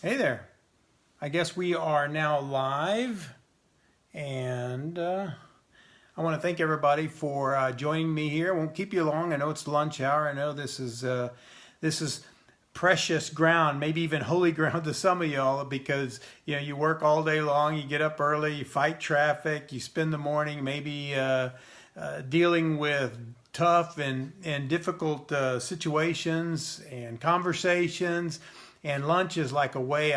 Hey there. I guess we are now live, and I want to thank everybody for joining me here. I won't keep you long. I know it's lunch hour. I know this is precious ground, maybe even holy ground to some of y'all, because you work all day long, you get up early, you fight traffic, you spend the morning maybe dealing with tough and difficult situations and conversations, and lunch is like a way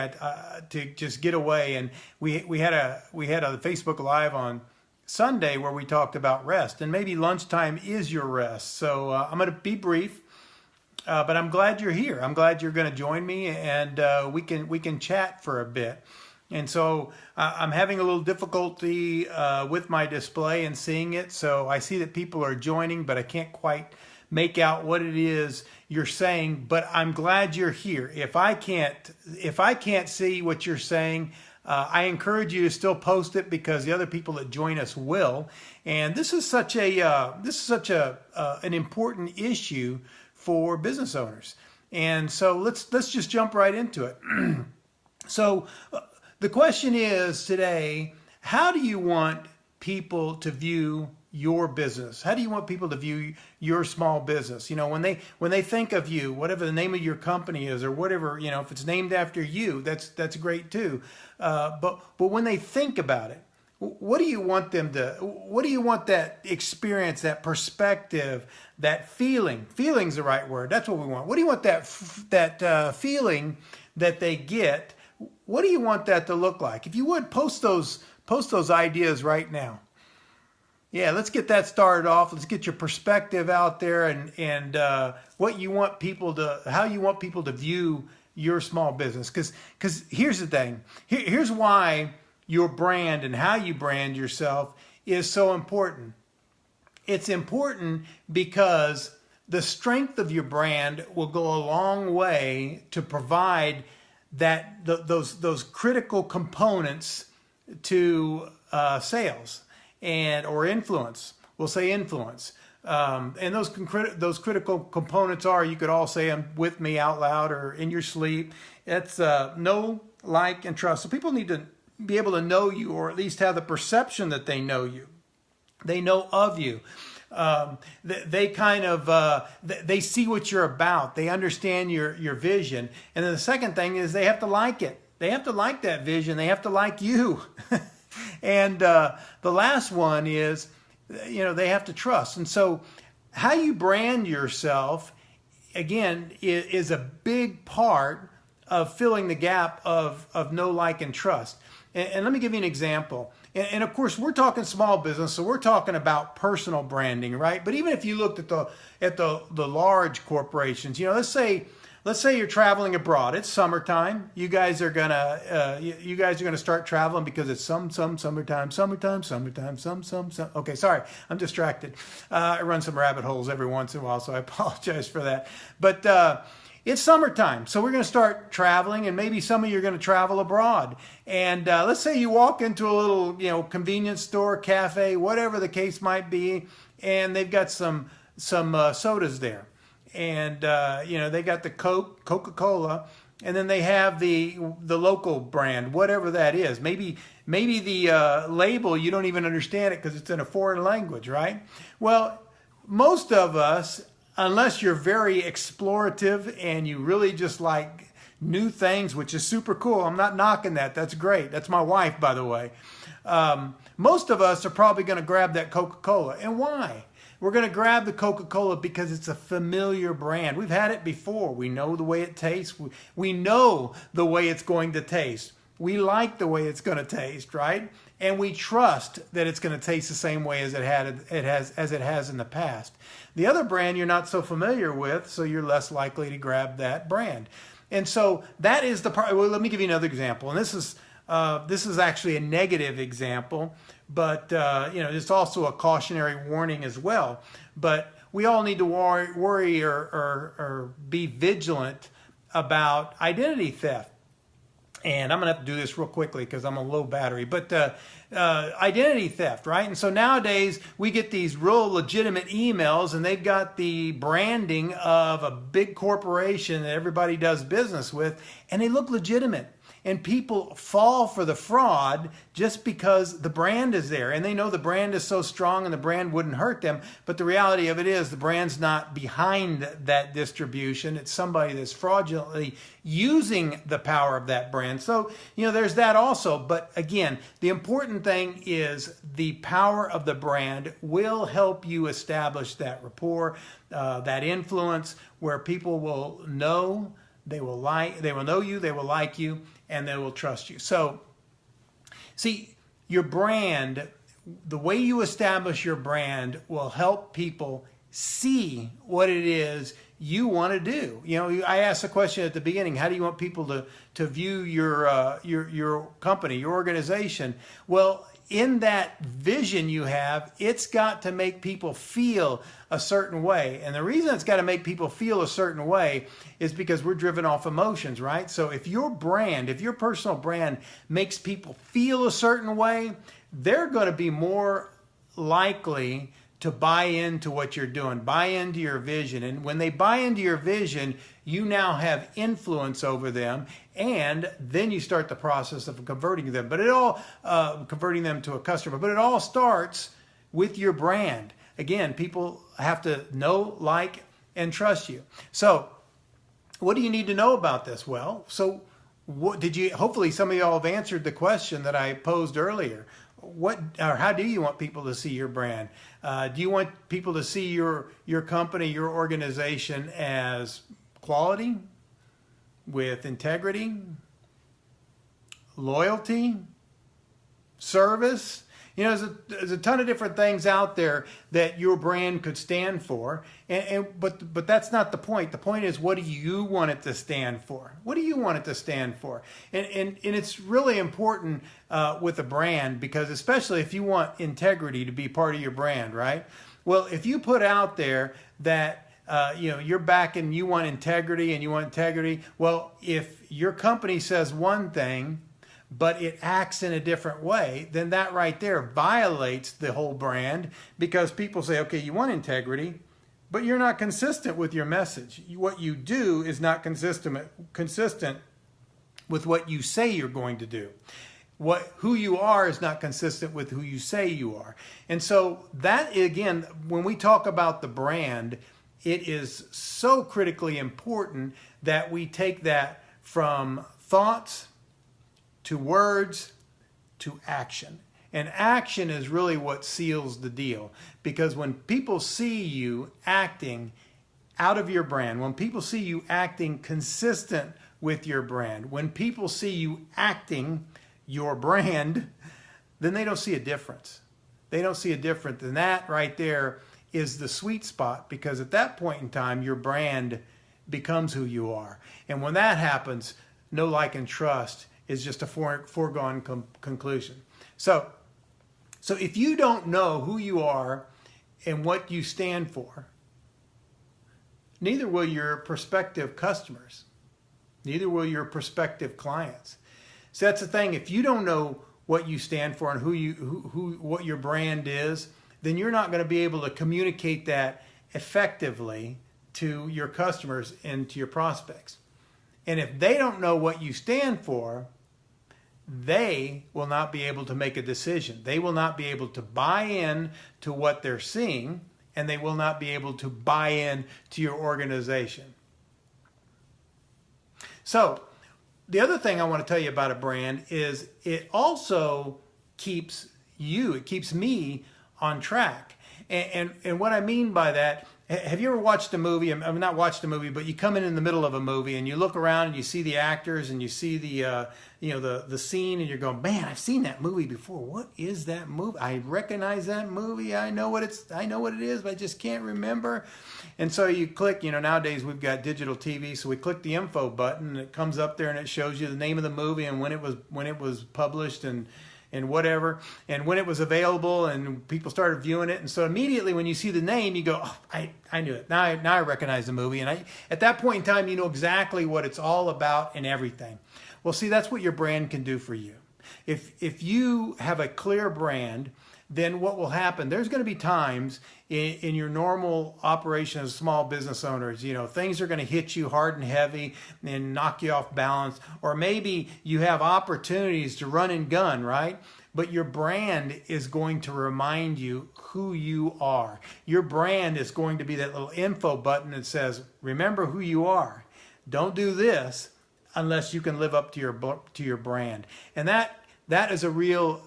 to just get away. And we had a Facebook Live on Sunday where we talked about rest, and maybe lunchtime is your rest. So I'm going to be brief, but I'm glad you're here. I'm glad you're going to join me, and we can chat for a bit. And so I'm having a little difficulty with my display and seeing it. So I see that people are joining, but I can't quite make out what it is you're saying. But I'm glad you're here. If I can't see what you're saying, I encourage you to still post it, because the other people that join us will. And this is such an important issue for business owners. And so let's just jump right into it. So the question is today, how do you want people to view your business? How do you want people to view your small business? When they think of you, whatever the name of your company is, or whatever, if it's named after you, that's great too. But when they think about it, what do you want that experience, that perspective, that feeling? Feeling's the right word. That's what we want. What do you want that feeling that they get? What do you want that to look like? If you would, post those ideas right now. Yeah, let's get that started off. Let's get your perspective out there, and what you want people to, how you want people to view your small business. Because here's the thing. Here's why your brand and how you brand yourself is so important. It's important because the strength of your brand will go a long way to provide those critical components to sales or influence. We'll say influence. And those critical components are, you could all say them with me out loud or in your sleep. It's know, like, and trust. So people need to be able to know you, or at least have the perception that they know you. They know of you. They kind of they see what you're about. They understand your vision. And then the second thing is they have to like it. They have to like that vision. They have to like you. And the last one is, they have to trust. And so how you brand yourself, again, is a big part of filling the gap of know, like, and trust. And let me give you an example. And of course, we're talking small business, so we're talking about personal branding, right? But even if you looked at the large corporations, let's say you're traveling abroad. It's summertime. You guys are gonna start traveling because it's summertime. Okay, sorry, I'm distracted. I run some rabbit holes every once in a while, so I apologize for that. But it's summertime, so we're going to start traveling, and maybe some of you are going to travel abroad. And let's say you walk into a little, convenience store, cafe, whatever the case might be, and they've got some sodas there, and they got the Coca-Cola, and then they have the local brand, whatever that is. Maybe the label, you don't even understand it because it's in a foreign language, right? Well, most of us, unless you're very explorative and you really just like new things, which is super cool. I'm not knocking that. That's great. That's my wife, by the way. Most of us are probably going to grab that Coca-Cola. And why? We're going to grab the Coca-Cola because it's a familiar brand. We've had it before. We know the way it tastes. We know the way it's going to taste. We like the way it's going to taste, right? And we trust that it's going to taste the same way as it has in the past. The other brand you're not so familiar with, so you're less likely to grab that brand. And so that is the part. Well, let me give you another example. And this is actually a negative example, but it's also a cautionary warning as well. But we all need to worry or be vigilant about identity theft. And I'm going to have to do this real quickly because I'm on low battery. But identity theft, right? And so nowadays we get these real legitimate emails and they've got the branding of a big corporation that everybody does business with, and they look legitimate. And people fall for the fraud just because the brand is there. And they know the brand is so strong and the brand wouldn't hurt them. But the reality of it is the brand's not behind that distribution. It's somebody that's fraudulently using the power of that brand. So, there's that also. But again, the important thing is the power of the brand will help you establish that rapport, that influence where people will know, they will know you, they will like you, and they will trust you. So, see, your brand, the way you establish your brand will help people see what it is you want to do. I asked the question at the beginning, how do you want people to view your company, your organization? Well, in that vision you have, it's got to make people feel a certain way. And the reason it's got to make people feel a certain way is because we're driven off emotions, right? So if your personal brand makes people feel a certain way, they're going to be more likely to buy into what you're doing, buy into your vision. And when they buy into your vision, you now have influence over them, and then you start the process of converting them. But converting them to a customer. But it all starts with your brand. Again, people have to know, like, and trust you. So, what do you need to know about this? Well, hopefully some of y'all have answered the question that I posed earlier. How do you want people to see your brand? Do you want people to see your company, your organization as quality, with integrity, loyalty, service? There's a ton of different things out there that your brand could stand for, but that's not the point. The point is, what do you want it to stand for? What do you want it to stand for? And it's really important with a brand, because especially if you want integrity to be part of your brand, right? Well, if you put out there that you're back and you want integrity, well, if your company says one thing but it acts in a different way, then that right there violates the whole brand, because people say, okay, you want integrity, but you're not consistent with your message. What you do is not consistent with what you say you're going to do. Who you are is not consistent with who you say you are. And so that, again, when we talk about the brand, it is so critically important that we take that from thoughts to words to action. And action is really what seals the deal. Because when people see you acting out of your brand, when people see you acting consistent with your brand, when people see you acting your brand, then they don't see a difference. They don't see a difference. And that right there is the sweet spot, because at that point in time, your brand becomes who you are. And when that happens, know, like, and trust is just a foregone conclusion. So if you don't know who you are and what you stand for, neither will your prospective customers, neither will your prospective clients. So that's the thing. If you don't know what you stand for and what your brand is, then you're not going to be able to communicate that effectively to your customers and to your prospects. And if they don't know what you stand for, they will not be able to make a decision. They will not be able to buy in to what they're seeing, and they will not be able to buy in to your organization. So, the other thing I want to tell you about a brand is it also keeps me on track. And what I mean by that, have you ever watched a movie? I've not watched a movie, but you come in the middle of a movie and you look around and you see the actors and you see the scene, and you're going, man, I've seen that movie before. What is that movie? I recognize that movie. I know what it is, but I just can't remember. And so you click. Nowadays we've got digital TV, so we click the info button and it comes up there and it shows you the name of the movie and when it was published and whatever, and when it was available, and people started viewing it. And so immediately when you see the name, you go, oh, I knew it. Now I recognize the movie. And at that point in time, you know exactly what it's all about and everything. Well, see, that's what your brand can do for you. If you have a clear brand, then what will happen, there's going to be times in your normal operation as small business owners, things are going to hit you hard and heavy and knock you off balance, or maybe you have opportunities to run and gun, right? But your brand is going to remind you who you are. Your brand is going to be that little info button that says, remember who you are. Don't do this unless you can live up to your brand. And that is a real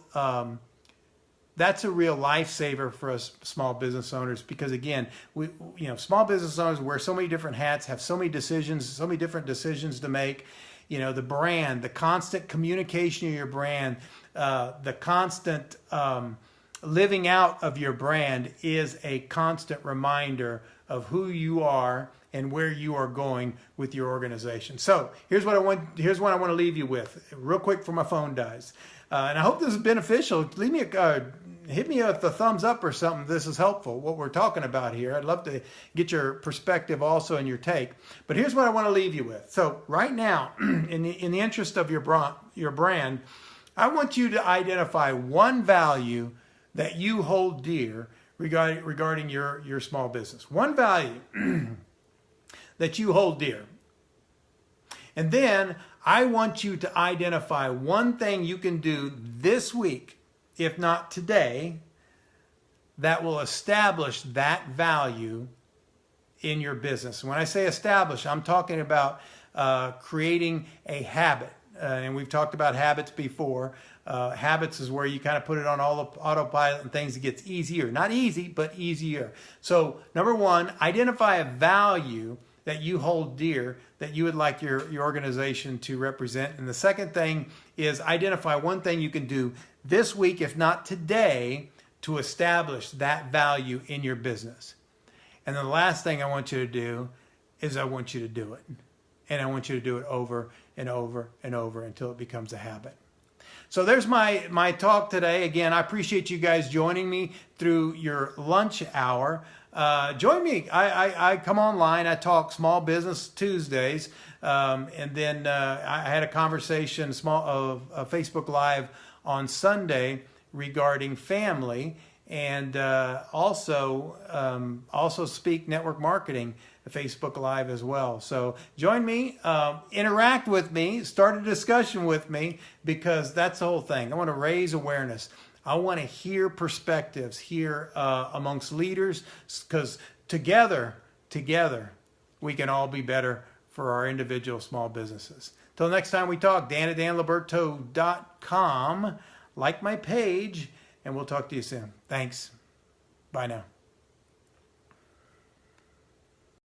that's a real lifesaver for us small business owners, because again, small business owners wear so many different hats, have so many different decisions to make. The brand, the constant communication of your brand, the constant living out of your brand is a constant reminder of who you are and where you are going with your organization. So here's what I want to leave you with real quick before my phone dies. And I hope this is beneficial. Hit me with a thumbs up or something. This is helpful, what we're talking about here. I'd love to get your perspective also and your take. But here's what I want to leave you with. So right now, in the interest of your brand, I want you to identify one value that you hold dear regarding your small business. One value that you hold dear. And then I want you to identify one thing you can do this week, if not today, that will establish that value in your business. When I say establish, I'm talking about creating a habit. And we've talked about habits before. Habits is where you kind of put it on autopilot and things, it gets easier. Not easy, but easier. So number one, identify a value that you hold dear that you would like your organization to represent. And the second thing is identify one thing you can do this week, if not today, to establish that value in your business. And then the last thing I want you to do is I want you to do it. And I want you to do it over and over and over until it becomes a habit. So there's my talk today. Again, I appreciate you guys joining me through your lunch hour. Join me. I come online. I talk Small Business Tuesdays. And then I had a conversation, Facebook Live on Sunday regarding family, and also speak network marketing, Facebook Live as well. So join me, interact with me, start a discussion with me, because that's the whole thing. I want to raise awareness. I want to hear perspectives here amongst leaders, because together, we can all be better for our individual small businesses. Till next time we talk, Dan at danliberto.com. Like my page, and we'll talk to you soon. Thanks. Bye now.